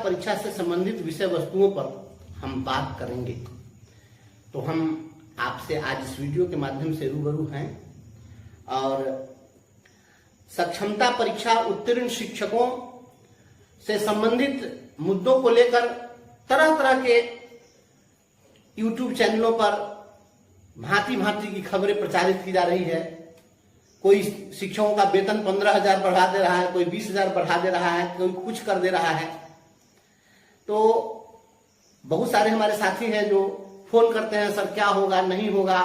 परीक्षा से संबंधित विषय वस्तुओं पर हम बात करेंगे। तो हम आपसे आज इस वीडियो के माध्यम से रूबरू हैं और सक्षमता परीक्षा उत्तीर्ण शिक्षकों से संबंधित मुद्दों को लेकर तरह तरह के YouTube चैनलों पर भांति भांति की खबरें प्रचारित की जा रही है। कोई शिक्षकों का वेतन 15,000 बढ़ा दे रहा है, कोई 20,000 बढ़ा दे रहा है, कोई कुछ कर दे रहा है। तो बहुत सारे हमारे साथी हैं जो फोन करते हैं, सर क्या होगा नहीं होगा।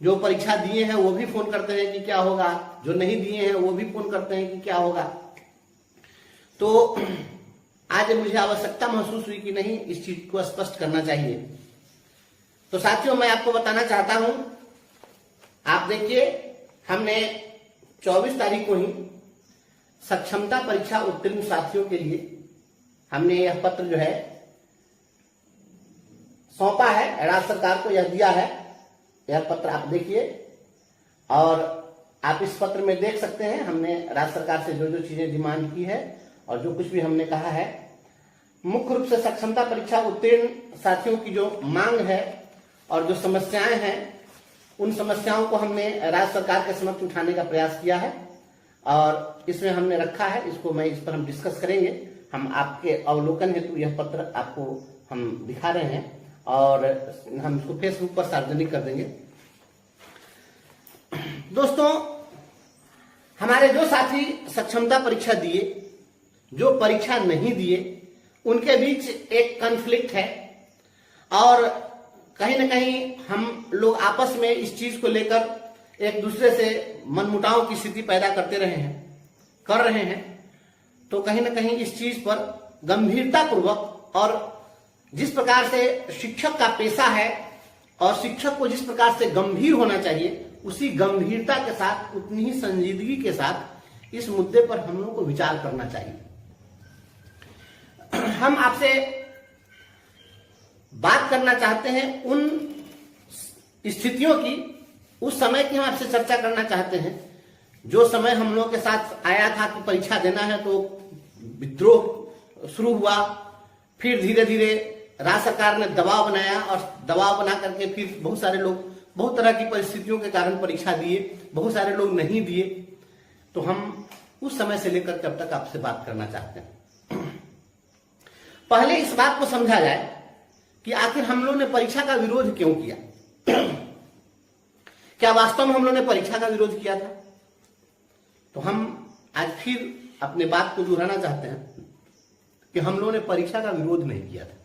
जो परीक्षा दिए हैं वो भी फोन करते हैं कि क्या होगा, जो नहीं दिए हैं वो भी फोन करते हैं कि क्या होगा। तो आज मुझे आवश्यकता महसूस हुई कि नहीं, इस चीज को स्पष्ट करना चाहिए। तो साथियों, मैं आपको बताना चाहता हूं, आप देखिए, हमने 24 तारीख को ही सक्षमता परीक्षा उत्तीर्ण साथियों के लिए हमने यह पत्र जो है सौंपा है, राज्य सरकार को यह दिया है। यह पत्र आप देखिए और आप इस पत्र में देख सकते हैं हमने राज्य सरकार से जो जो चीजें डिमांड की है और जो कुछ भी हमने कहा है। मुख्य रूप से सक्षमता परीक्षा उत्तीर्ण साथियों की जो मांग है और जो समस्याएं हैं, उन समस्याओं को हमने राज्य सरकार के समक्ष उठाने का प्रयास किया है और इसमें हमने रखा है। इसको मैं इस पर हम डिस्कस करेंगे। हम आपके अवलोकन हेतु यह पत्र आपको हम दिखा रहे हैं और हम इसको फेसबुक पर सार्वजनिक कर देंगे। दोस्तों, हमारे जो साथी सक्षमता परीक्षा दिए, जो परीक्षा नहीं दिए, उनके बीच एक कॉन्फ्लिक्ट है और कहीं ना कहीं हम लोग आपस में इस चीज को लेकर एक दूसरे से मनमुटाव की स्थिति पैदा कर रहे हैं। तो कहीं ना कहीं इस चीज पर गंभीरता पूर्वक, और जिस प्रकार से शिक्षक का पेशा है और शिक्षक को जिस प्रकार से गंभीर होना चाहिए, उसी गंभीरता के साथ, उतनी ही संजीदगी के साथ इस मुद्दे पर हम लोगों को विचार करना चाहिए। हम आपसे बात करना चाहते हैं उन स्थितियों की, उस समय की हम आपसे चर्चा करना चाहते हैं जो समय हम लोग के साथ आया था कि परीक्षा देना है। तो विद्रोह शुरू हुआ, फिर धीरे धीरे राज्य सरकार ने दबाव बनाया और दबाव बना करके फिर बहुत सारे लोग बहुत तरह की परिस्थितियों के कारण परीक्षा दिए, बहुत सारे लोग नहीं दिए। तो हम उस समय से लेकर के अब तक आपसे बात करना चाहते हैं। पहले इस बात को समझा जाए कि आखिर हम लोग ने परीक्षा का विरोध क्यों किया। क्या वास्तव में हम लोग ने परीक्षा का विरोध किया था? तो हम आज फिर अपने बात को दोहराना चाहते हैं कि हम लोगों ने परीक्षा का विरोध नहीं किया था।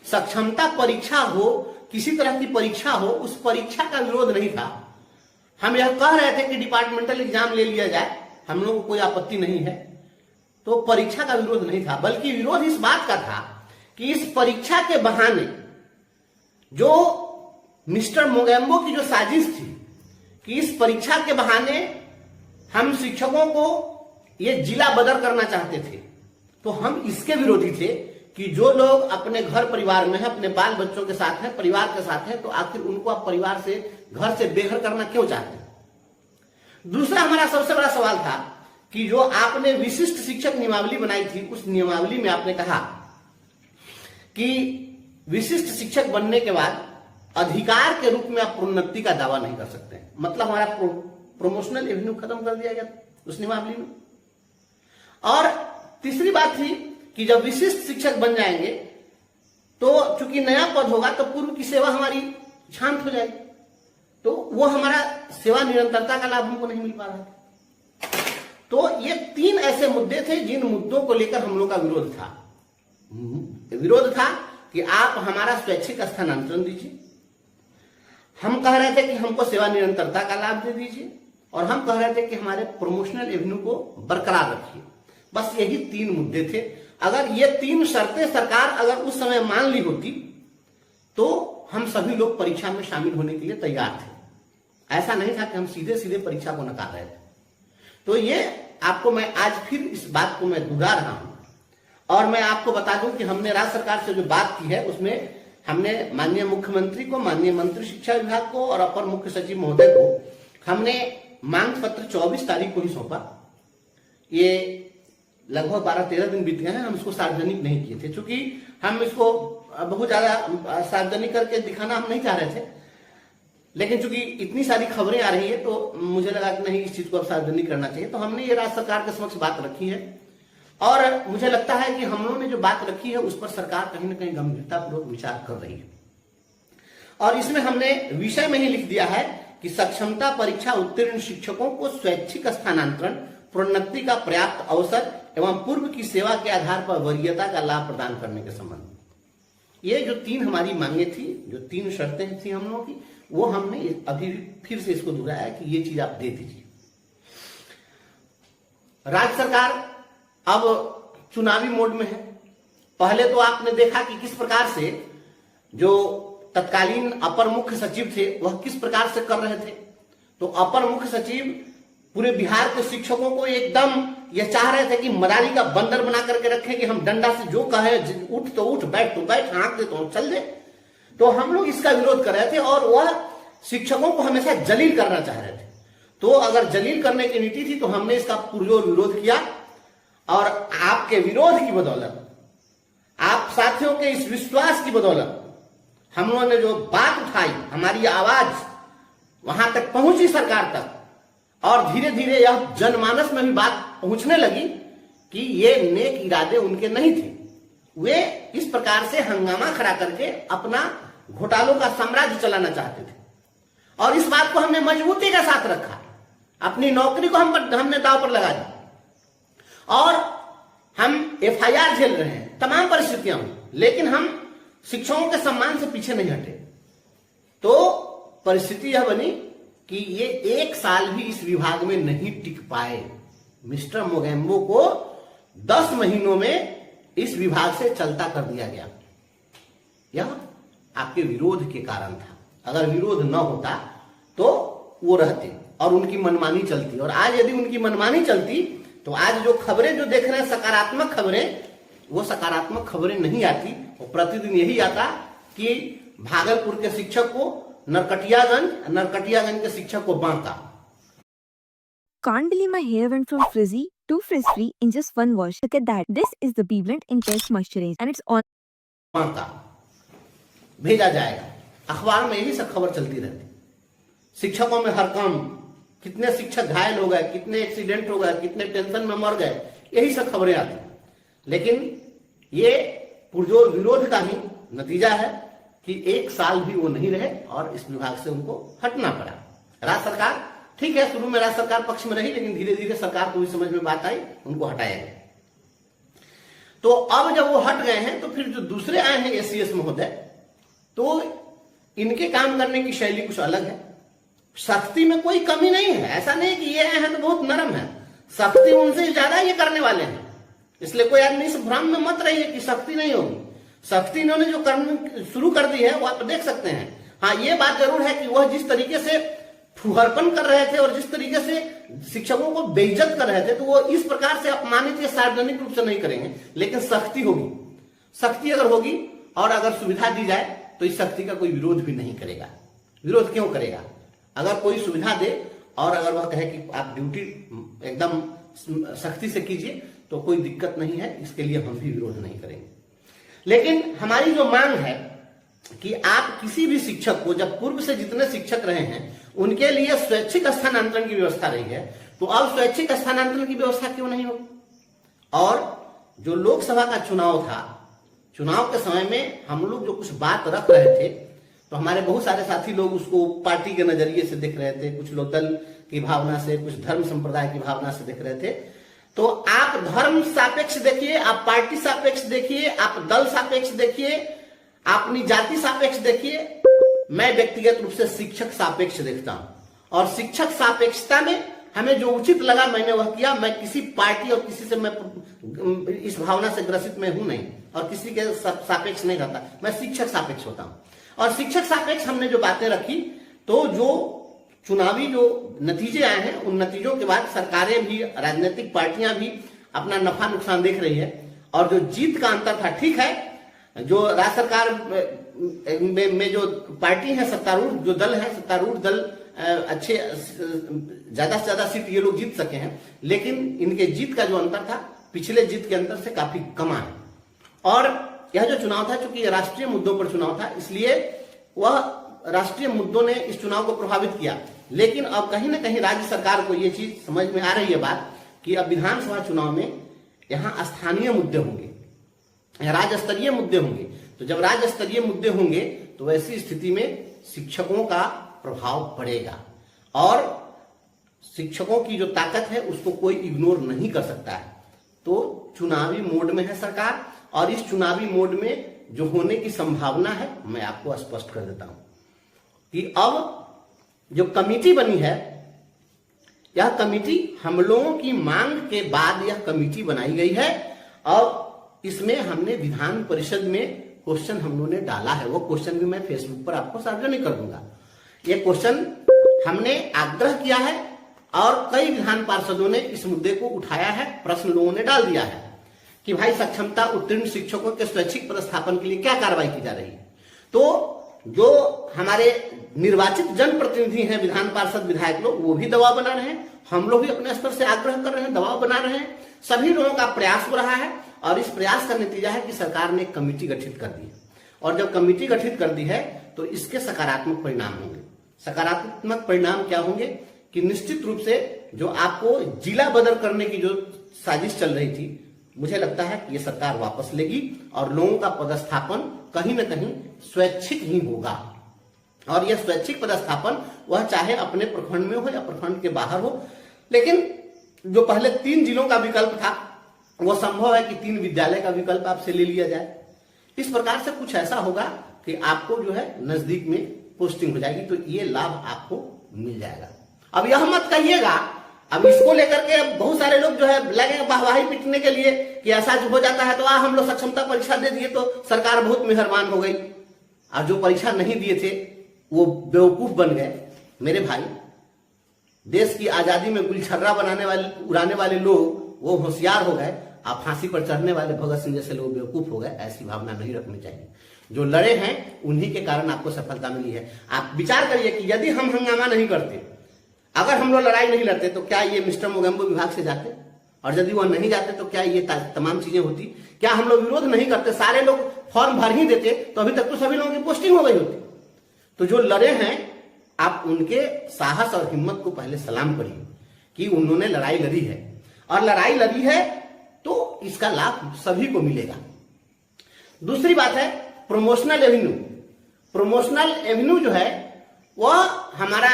सक्षमता परीक्षा हो, किसी तरह की परीक्षा हो, उस परीक्षा का विरोध नहीं था। हम यह कह रहे थे कि डिपार्टमेंटल एग्जाम ले लिया जाए, हम लोगों को कोई आपत्ति नहीं है। तो परीक्षा का विरोध नहीं था, बल्कि विरोध इस बात का था कि इस परीक्षा के बहाने जो मिस्टर मोगेम्बो की जो साजिश थी कि इस परीक्षा के बहाने हम शिक्षकों को ये जिला बदर करना चाहते थे। तो हम इसके विरोधी थे कि जो लोग अपने घर परिवार में हैं, अपने बाल बच्चों के साथ हैं, परिवार के साथ हैं, तो आखिर उनको आप परिवार से, घर से बेघर करना क्यों चाहते हैं। दूसरा हमारा सबसे बड़ा सवाल था कि जो आपने विशिष्ट शिक्षक नियमावली बनाई थी, उस नियमावली में आपने कहा कि विशिष्ट शिक्षक बनने के बाद अधिकार के रूप में आप प्रोन्नति का दावा नहीं कर सकते। मतलब हमारा प्रमोशनल एवेन्यू खत्म कर दिया गया उस नियमावली में। और तीसरी बात थी कि जब विशिष्ट शिक्षक बन जाएंगे तो चूंकि नया पद होगा तो पूर्व की सेवा हमारी शांत हो जाएगी, तो वो हमारा सेवा निरंतरता का लाभ हमको नहीं मिल पा रहा था। तो ये तीन ऐसे मुद्दे थे जिन मुद्दों को लेकर हम लोग का विरोध था। विरोध था कि आप हमारा स्वैच्छिक स्थानांतरण दीजिए, हम कह रहे थे कि हमको सेवा निरंतरता का लाभ दे दीजिए, और हम कह रहे थे कि हमारे प्रमोशनल एवेन्यू को बरकरार रखिए। बस यही तीन मुद्दे थे। अगर ये तीन शर्तें सरकार अगर उस समय मान ली होती तो हम सभी लोग परीक्षा में शामिल होने के लिए तैयार थे। ऐसा नहीं था कि हम सीधे सीधे परीक्षा को नकार रहे थे। तो ये आपको मैं आज फिर इस बात को मैं दोहरा रहा हूं और मैं आपको बता दूं कि हमने राज्य सरकार से जो बात की है उसमें हमने माननीय मुख्यमंत्री को, माननीय मंत्री शिक्षा विभाग को और अपर मुख्य सचिव महोदय को हमने मांग पत्र 24 तारीख को ही सौंपा। ये लगभग 12-13 दिन बीत गए हैं, हम इसको सार्वजनिक नहीं किए थे, क्योंकि हम इसको बहुत ज्यादा सार्वजनिक करके दिखाना हम नहीं चाह रहे थे। लेकिन चूंकि इतनी सारी खबरें आ रही है तो मुझे लगा कि नहीं, इस चीज को अब सार्वजनिक करना चाहिए। तो हमने ये राज्य सरकार के समक्ष बात रखी है, और मुझे लगता है कि हम लोगों ने जो बात रखी है उस पर सरकार कहीं ना कहीं गंभीरतापूर्वक विचार कर रही है। और इसमें हमने विषय में ही लिख दिया है कि सक्षमता परीक्षा उत्तीर्ण शिक्षकों को स्वैच्छिक स्थानांतरण, प्रोन्नति का पर्याप्त अवसर एवं पूर्व की सेवा के आधार पर वरीयता का लाभ प्रदान करने के संबंध में ये जो 3 हमारी मांगे थी, जो 3 शर्तें थी हम लोगों की, वो हमने अभी फिर से इसको दोहराया कि ये चीज आप दे दीजिए। राज्य सरकार अब चुनावी मोड में है। पहले तो आपने देखा कि किस प्रकार से जो तत्कालीन अपर मुख्य सचिव थे वह किस प्रकार से कर रहे थे। तो अपर मुख्य सचिव पूरे बिहार के शिक्षकों को एकदम यह चाह रहे थे कि मदारी का बंदर बना करके रखें कि हम डंडा से जो कहे, उठ तो उठ, बैठ तो बैठ, हाँक दे तो चल दे। तो हम लोग इसका विरोध कर रहे थे और वह शिक्षकों को हमेशा जलील करना चाह रहे थे। तो अगर जलील करने की नीति थी तो हमने इसका पुरजोर विरोध किया, और आपके विरोध की बदौलत, आप साथियों के इस विश्वास की बदौलत हम लोगों ने जो बात उठाई, हमारी आवाज वहां तक पहुंची सरकार तक, और धीरे धीरे यह जनमानस में भी बात पहुंचने लगी कि ये नेक इरादे उनके नहीं थे। वे इस प्रकार से हंगामा खड़ा करके अपना घोटालों का साम्राज्य चलाना चाहते थे, और इस बात को हमने मजबूती के साथ रखा। अपनी नौकरी को हमने दांव पर लगा दी, और हम FIR झेल रहे हैं तमाम परिस्थितियों में, लेकिन हम शिक्षकों के सम्मान से पीछे नहीं हटे। तो परिस्थिति यह बनी कि ये 1 साल भी इस विभाग में नहीं टिक पाए। मिस्टर मोगेम्बो को 10 महीनों में इस विभाग से चलता कर दिया गया। यह आपके विरोध के कारण था। अगर विरोध न होता तो वो रहते और उनकी मनमानी चलती। और आज यदि उनकी मनमानी चलती तो आज जो खबरें जो देख रहे हैं सकारात्मक खबरें, वो सकारात्मक खबरें नहीं आती। और प्रतिदिन यही आता कि भागलपुर के शिक्षक को नरकटियागंज के शिक्षक को Banka. Can't believe my hair went from frizzy to frizz-free in just one wash. Look at that. This is the Beblend Intense Moisturizer and it's on. Banka भेजा जाएगा। अखबार में यही सब खबर चलती रहती। शिक्षकों में हर काम, कितने शिक्षक घायल हो गए, कितने एक्सीडेंट हो गए, कितने टेंशन में मर गए, यही सब खबरें आती। लेकिन ये पुरजोर विरोध का ही नतीजा है कि 1 साल भी वो नहीं रहे और इस विभाग से उनको हटना पड़ा। राज्य सरकार, ठीक है, शुरू में राज्य सरकार पक्ष में रही, लेकिन धीरे धीरे सरकार को भी समझ में बात आई, उनको हटाया गया। तो अब जब वो हट गए हैं तो फिर जो दूसरे आए हैं SCS महोदय, तो इनके काम करने की शैली कुछ अलग है। सख्ती में कोई कमी नहीं है। ऐसा नहीं कि ये आए हैं तो बहुत नरम है, सख्ती उनसे ज्यादा ये करने वाले हैं। इसलिए कोई आदमी इस भ्रम में मत रहिए कि सख्ती नहीं होगी। सख्ती इन्होंने जो करनी शुरू कर दी है वो आप देख सकते हैं। हाँ, ये बात जरूर है कि वह जिस तरीके से फुहरपन कर रहे थे और जिस तरीके से शिक्षकों को बेइज्जत कर रहे थे, तो वो इस प्रकार से अपमानित या सार्वजनिक रूप से नहीं करेंगे। लेकिन सख्ती होगी। सख्ती अगर होगी और अगर सुविधा दी जाए तो इस सख्ती का कोई विरोध भी नहीं करेगा। विरोध क्यों करेगा? अगर कोई सुविधा दे और अगर वह कहे कि आप ड्यूटी एकदम सख्ती से कीजिए तो कोई दिक्कत नहीं है, इसके लिए हम भी विरोध नहीं करेंगे। लेकिन हमारी जो मांग है कि आप किसी भी शिक्षक को, जब पूर्व से जितने शिक्षक रहे हैं उनके लिए स्वैच्छिक स्थानांतरण की व्यवस्था रही है, तो अब स्वैच्छिक स्थानांतरण की व्यवस्था क्यों नहीं होगी? और जो लोकसभा का चुनाव था, चुनाव के समय में हम लोग जो कुछ बात रख रहे थे, तो हमारे बहुत सारे साथी लोग उसको पार्टी के नजरिए से देख रहे थे, कुछ लोग दल की भावना से, कुछ धर्म संप्रदाय की भावना से देख रहे थे। तो आप धर्म सापेक्ष देखिए, आप पार्टी सापेक्ष देखिए, आप दल सापेक्ष देखिए, अपनी जाति सापेक्ष देखिए। मैं व्यक्तिगत रूप से शिक्षक सापेक्ष देखता हूं, और शिक्षक सापेक्षता में हमें जो उचित लगा मैंने वह किया। मैं किसी पार्टी और किसी से मैं इस भावना से ग्रसित में हूं नहीं, और किसी के सापेक्ष नहीं रहता। मैं शिक्षक सापेक्ष होता हूं, और शिक्षक सापेक्ष हमने जो बातें रखी, तो जो चुनावी जो नतीजे आए हैं उन नतीजों के बाद सरकारें भी, राजनीतिक पार्टियां भी अपना नफा नुकसान देख रही है। और जो जीत का अंतर था, ठीक है, जो राज्य सरकार में जो पार्टी है, सत्तारूढ़ जो दल है, सत्तारूढ़ दल ज्यादा से ज्यादा सीट ये लोग जीत सके हैं, लेकिन इनके जीत का जो अंतर था पिछले जीत के अंतर से काफी कम आए। और यह जो चुनाव था, चूंकि राष्ट्रीय मुद्दों पर चुनाव था, इसलिए वह राष्ट्रीय मुद्दों ने इस चुनाव को प्रभावित किया। लेकिन अब कहीं ना कहीं राज्य सरकार को यह चीज समझ में आ रही है बात कि अब विधानसभा चुनाव में यहाँ स्थानीय मुद्दे होंगे, राज्य स्तरीय मुद्दे होंगे। तो जब राज्य स्तरीय मुद्दे होंगे तो ऐसी स्थिति में शिक्षकों का प्रभाव पड़ेगा और शिक्षकों की जो ताकत है उसको कोई इग्नोर नहीं कर सकता है। तो चुनावी मोड में है सरकार, और इस चुनावी मोड में जो होने की संभावना है मैं आपको स्पष्ट कर देता हूं कि अब जो कमेटी बनी है, यह कमेटी हम लोगों की मांग के बाद यह कमेटी बनाई गई है। और इसमें हमने विधान परिषद में क्वेश्चन हम लोगों ने डाला है, वो क्वेश्चन भी मैं फेसबुक पर आपको सार्वजनिक कर दूंगा। ये क्वेश्चन हमने आग्रह किया है और कई विधान पार्षदों ने इस मुद्दे को उठाया है, प्रश्न लोगों ने डाल दिया है कि भाई सक्षमता उत्तीर्ण शिक्षकों के स्वैच्छिक पदस्थापन के लिए क्या कार्रवाई की जा रही है। तो जो हमारे निर्वाचित जनप्रतिनिधि हैं, विधान पार्षद विधायक लोग, वो भी दबाव बना रहे हैं, हम लोग भी अपने स्तर से आग्रह कर रहे हैं, दबाव बना रहे हैं, सभी लोगों का प्रयास हो रहा है। और इस प्रयास का नतीजा है कि सरकार ने कमेटी गठित कर दी है, और जब कमेटी गठित कर दी है तो इसके सकारात्मक परिणाम होंगे। सकारात्मक परिणाम क्या होंगे कि निश्चित रूप से जो आपको जिला बदल करने की जो साजिश चल रही थी, मुझे लगता है कि ये सरकार वापस लेगी और लोगों का पदस्थापन कहीं ना कहीं स्वैच्छिक ही होगा। और यह स्वैच्छिक पदस्थापन वह चाहे अपने प्रखंड में हो या प्रखंड के बाहर हो, लेकिन जो पहले 3 जिलों का विकल्प था वो संभव है कि 3 विद्यालय का विकल्प आपसे ले लिया जाए। इस प्रकार से कुछ ऐसा होगा कि आपको जो है नजदीक में पोस्टिंग हो जाएगी, तो ये लाभ आपको मिल जाएगा। अब यह मत कहिएगा, अब इसको लेकर के बहुत सारे लोग जो है लगे वाहवाही पीटने के लिए कि ऐसा जो हो जाता है तो हम लोग सक्षमता परीक्षा दे दिए तो सरकार बहुत मेहरबान हो गई, और जो परीक्षा नहीं दिए थे वो बेवकूफ बन गए। मेरे भाई, देश की आजादी में गुलछर्रा उड़ाने वाले लोग वो होशियार हो गए, आप फांसी पर चढ़ने वाले भगत सिंह जैसे लोग बेवकूफ हो गए। ऐसी भावना नहीं रखनी चाहिए। जो लड़े हैं उन्हीं के कारण आपको सफलता मिली है। आप विचार करिए कि यदि हम हंगामा नहीं करते, अगर हम लोग लड़ाई नहीं लड़ते, तो क्या ये मिस्टर मोगेम्बो विभाग से जाते? और यदि वह नहीं जाते तो क्या ये तमाम चीजें होती? क्या हम लोग विरोध नहीं करते, सारे लोग फॉर्म भर ही देते, तो अभी तक तो सभी लोगों की पोस्टिंग हो गई होती। तो जो लड़े हैं, आप उनके साहस और हिम्मत को पहले सलाम करिए कि उन्होंने लड़ाई लड़ी है, और लड़ाई लड़ी है तो इसका लाभ सभी को मिलेगा। दूसरी बात है प्रमोशनल एवेन्यू। प्रमोशनल एवेन्यू जो है वह हमारा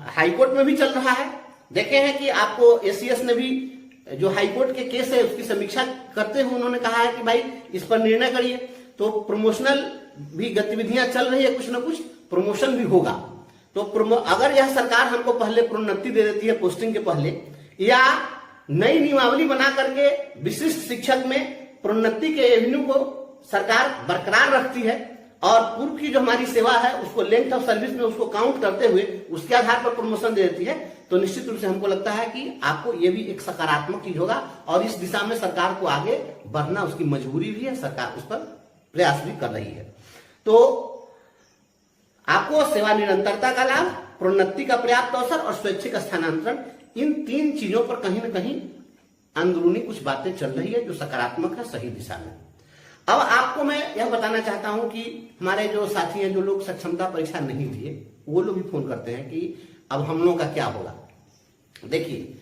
हाईकोर्ट में भी चल रहा है। देखे हैं कि आपको एसीएस ने भी जो हाईकोर्ट के केस है उसकी समीक्षा करते हुए उन्होंने कहा है कि भाई इस पर निर्णय करिए। तो प्रमोशनल भी गतिविधियां चल रही है, कुछ ना कुछ प्रमोशन भी होगा। तो अगर यह सरकार हमको पहले प्रोन्नति दे देती है पोस्टिंग के पहले, या नई नियमावली बना करके विशिष्ट शिक्षक में प्रोन्नति के एवेन्यू को सरकार बरकरार रखती है, और पूर्व की जो हमारी सेवा है उसको लेंथ ऑफ सर्विस में उसको काउंट करते हुए उसके आधार पर प्रमोशन दे देती है, तो निश्चित रूप से हमको लगता है कि आपको ये भी एक सकारात्मक चीज होगा। और इस दिशा में सरकार को आगे बढ़ना उसकी मजबूरी भी है, सरकार उस पर प्रयास भी कर रही है। तो आपको सेवा निरंतरता का लाभ, प्रोन्नति का पर्याप्त अवसर और स्वैच्छिक स्थानांतरण, इन 3 चीजों पर कहीं ना कहीं अंदरूनी कुछ बातें चल रही है जो सकारात्मक है, सही दिशा में। अब आपको मैं यह बताना चाहता हूं कि हमारे जो साथी हैं, जो लोग सक्षमता परीक्षा नहीं दिए, वो लोग भी फोन करते हैं कि अब हम लोगों का क्या होगा। देखिए,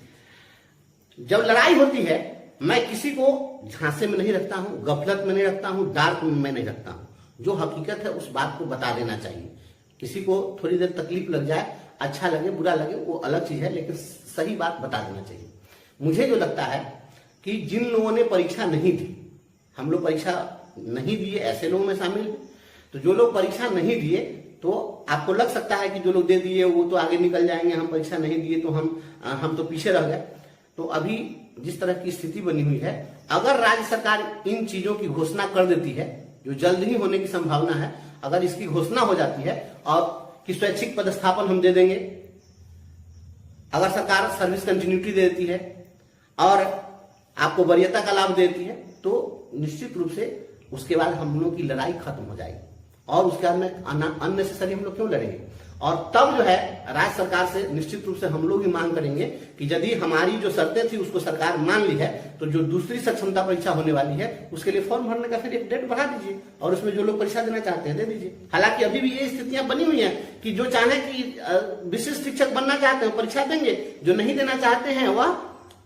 जब लड़ाई होती है, मैं किसी को झांसे में नहीं रखता हूं, गफलत में नहीं रखता हूं, डार्क में नहीं रखता हूं। जो हकीकत है उस बात को बता देना चाहिए। किसी को थोड़ी देर तकलीफ लग जाए, अच्छा लगे बुरा लगे वो अलग चीज है, लेकिन सही बात बता देना चाहिए। मुझे जो लगता है कि जिन लोगों ने परीक्षा नहीं दी, हम लोग परीक्षा नहीं दिए ऐसे लोगों में शामिल है। तो जो लोग परीक्षा नहीं दिए, तो आपको लग सकता है कि जो लोग दे दिए वो तो आगे निकल जाएंगे, हम परीक्षा नहीं दिए तो हम तो पीछे रह गए। तो अभी जिस तरह की स्थिति बनी हुई है, अगर राज्य सरकार इन चीजों की घोषणा कर देती है, जो जल्द ही होने की संभावना है, अगर इसकी घोषणा हो जाती है और कि स्वैच्छिक पदस्थापन हम दे देंगे, अगर सरकार सर्विस कंटिन्यूटी दे देती है और आपको वरीयता का लाभ देती है, तो निश्चित रूप से उसके बाद हम लोगों की लड़ाई खत्म हो जाएगी। और उसके बाद में अननेसेसरी हम लोग क्यों लड़ेंगे। और तब जो है राज्य सरकार से निश्चित रूप से हम लोग भी मांग करेंगे कि यदि हमारी जो शर्तें थी उसको सरकार मान ली है तो जो दूसरी सक्षमता परीक्षा होने वाली है उसके लिए फॉर्म भरने का फिर एक डेट बढ़ा दीजिए और उसमें जो लोग परीक्षा देना चाहते हैं दे दीजिए। हालांकि अभी भी ये स्थितियां बनी हुई हैं कि जो चाहे कि विशिष्ट शिक्षक बनना चाहते हैं परीक्षा देंगे, जो नहीं देना चाहते हैं वह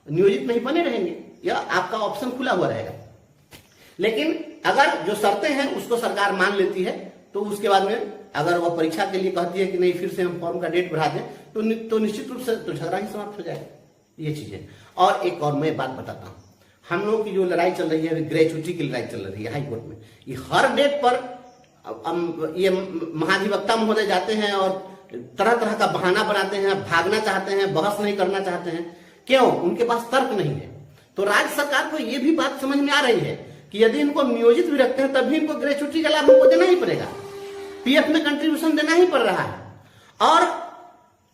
नियोजित नहीं बने रहेंगे। यह आपका ऑप्शन खुला हुआ रहेगा। लेकिन अगर जो शर्तें हैं उसको सरकार मान लेती है तो उसके बाद में अगर वह परीक्षा के लिए कहती है कि नहीं फिर से हम फॉर्म का डेट बढ़ा दें तो निश्चित रूप से तो झगड़ा ही समाप्त हो जाएगा। ये चीजें। और एक और मैं बात बताता हूं, हम लोगों की जो लड़ाई चल रही है ग्रेचुटी की लड़ाई चल रही है हाई कोर्ट में, ये हर डेट पर ये महाधिवक्ता महोदय जाते हैं और तरह तरह का बहाना बनाते हैं, भागना चाहते हैं, बहस नहीं करना चाहते हैं। क्यों? उनके पास तर्क नहीं है। तो राज्य सरकार को यह भी बात समझ में आ रही है कि यदि इनको नियोजित भी रखते हैं तब भी इनको ग्रेचुटी का लाभ हमको देना ही पड़ेगा, पीएफ में कंट्रीब्यूशन देना ही पड़ रहा है। और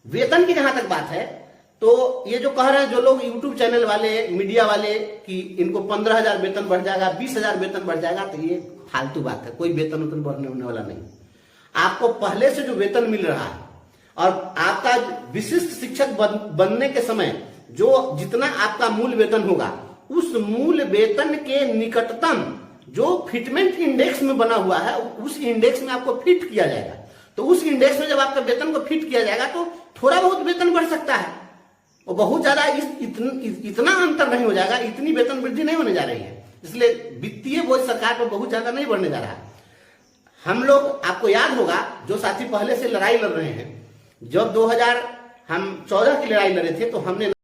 वेतन की जहां तक बात है तो ये जो कह रहे हैं जो लोग यूट्यूब चैनल वाले, मीडिया वाले कि इनको 15,000 वेतन बढ़ जाएगा, 20,000 वेतन बढ़ जाएगा, तो ये फालतू बात है। कोई वेतन उतन बढ़ने होने वाला नहीं। आपको पहले से जो वेतन मिल रहा है और आपका विशिष्ट शिक्षक बनने के समय जो जितना आपका मूल वेतन होगा उस मूल वेतन के निकटतम जो फिटमेंट इंडेक्स में बना हुआ है उस इंडेक्स में आपको फिट किया जाएगा। तो उस इंडेक्स में जब आपका वेतन को फिट किया जाएगा तो थोड़ा बहुत वेतन बढ़ सकता है, वो बहुत ज्यादा इतना अंतर नहीं हो जाएगा, इतनी वेतन वृद्धि नहीं होने जा रही है। इसलिए वित्तीय बोझ सरकार पर बहुत ज्यादा नहीं बढ़ने जा रहा है। हम लोग, आपको याद होगा जो साथी पहले से लड़ाई लड़ रहे हैं, जब 2014 की लड़ाई लड़े थे तो हमने